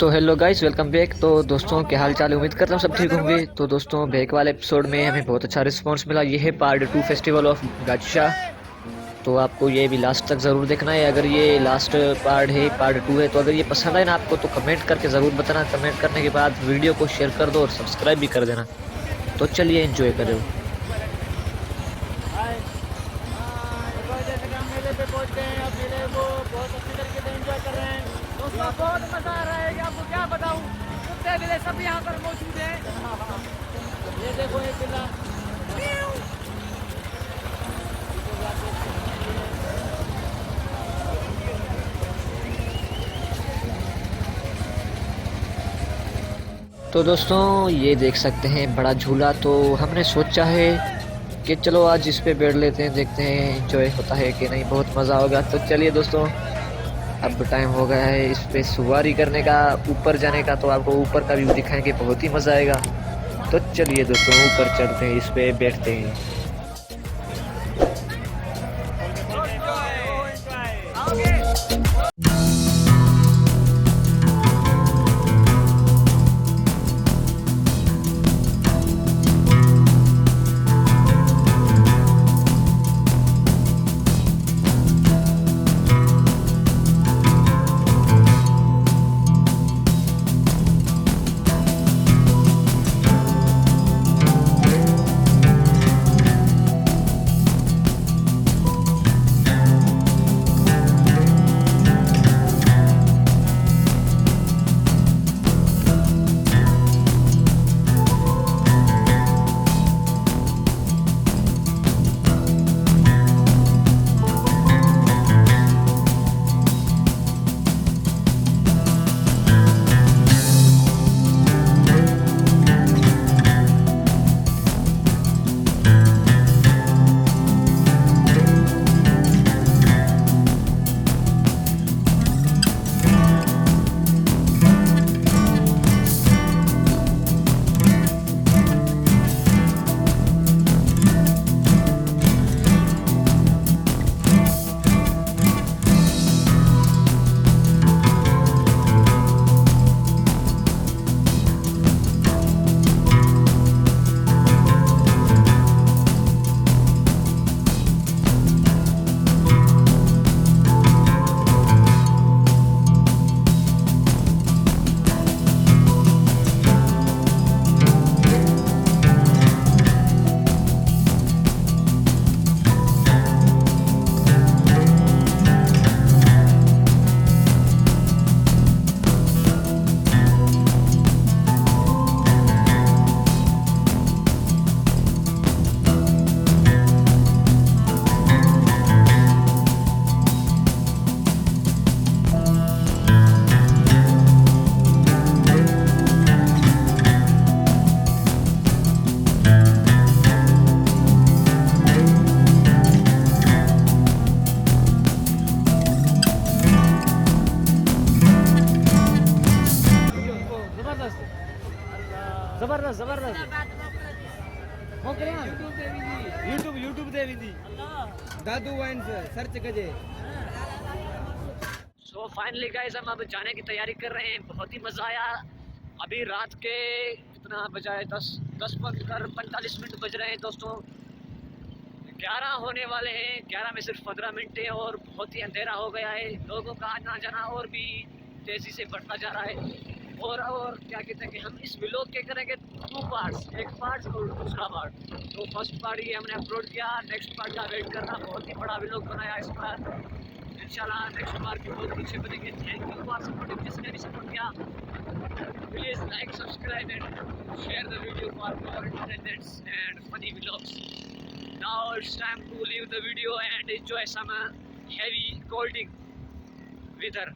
तो hello guys, welcome back. तो दोस्तों, क्या हाल चाल है? उम्मीद करता हूँ सब ठीक होंगे। तो दोस्तों, बैक वाले एपिसोड में हमें बहुत अच्छा रिस्पांस मिला। ये है पार्ट 2 फेस्टिवल ऑफ गाचा। तो आपको ये भी लास्ट तक ज़रूर देखना है। अगर ये लास्ट पार्ट है, पार्ट 2 है, तो अगर ये पसंद आए ना आपको तो कमेंट करके ज़रूर बताना। कमेंट करने के बाद वीडियो को शेयर कर दो और सब्सक्राइब भी कर देना। तो चलिए एंजॉय करो। जैसे कि हम मेले पे पहुंच गए हैं। अब मेले को बहुत अच्छी तरीके से एंजॉय कर रहे हैं दोस्तों। बहुत मजा आ रहा है कि आपको क्या बताऊं। कुत्ते बिल्ली सब यहाँ पर मौजूद हैं। ये देखो एक बिल्ला। तो दोस्तों, ये देख सकते हैं बड़ा झूला। तो हमने सोचा है कि चलो आज इस पे बैठ लेते हैं, देखते हैं एंजॉय होता है कि नहीं। बहुत मज़ा होगा। तो चलिए दोस्तों, अब टाइम हो गया है इस पे सवारी करने का, ऊपर जाने का। तो आपको ऊपर का व्यू दिखाएंगे, बहुत ही मज़ा आएगा। तो चलिए दोस्तों, ऊपर चढ़ते हैं, इस पे बैठते हैं। जबरदस्त जबरदस्त यूट्यूब यूट्यूब देवी दी दादू वाइन सर्च कजे। सो फाइनली गाइस, हम अब जाने की तैयारी कर रहे हैं। बहुत ही मज़ा आया। अभी रात के कितना बजा है? 10 बजकर 45 मिनट बज रहे हैं दोस्तों। 11 होने वाले हैं। 11 में सिर्फ 15 मिनट है और बहुत ही अंधेरा हो गया है। लोगों का आना जाना और भी तेज़ी से बढ़ता जा रहा है। और क्या कहते हैं कि हम इस व्लॉग के करेंगे 2 पार्ट्स, एक पार्ट और दूसरा पार्ट। तो फर्स्ट पार्ट ये हमने अपलोड किया, नेक्स्ट पार्ट का वेट करना। बहुत ही बड़ा व्लॉग बनाया इस बार। इंशाल्लाह नेक्स्ट पार्ट भी बहुत अच्छे बनेंगे। थैंक यू फॉर सपोर्टिंग, जिसने भी सपोर्ट किया। Please like, subscribe and share the video for more entertainment and funny vlogs. Now it's time to leave the video and enjoy some heavy cold weather.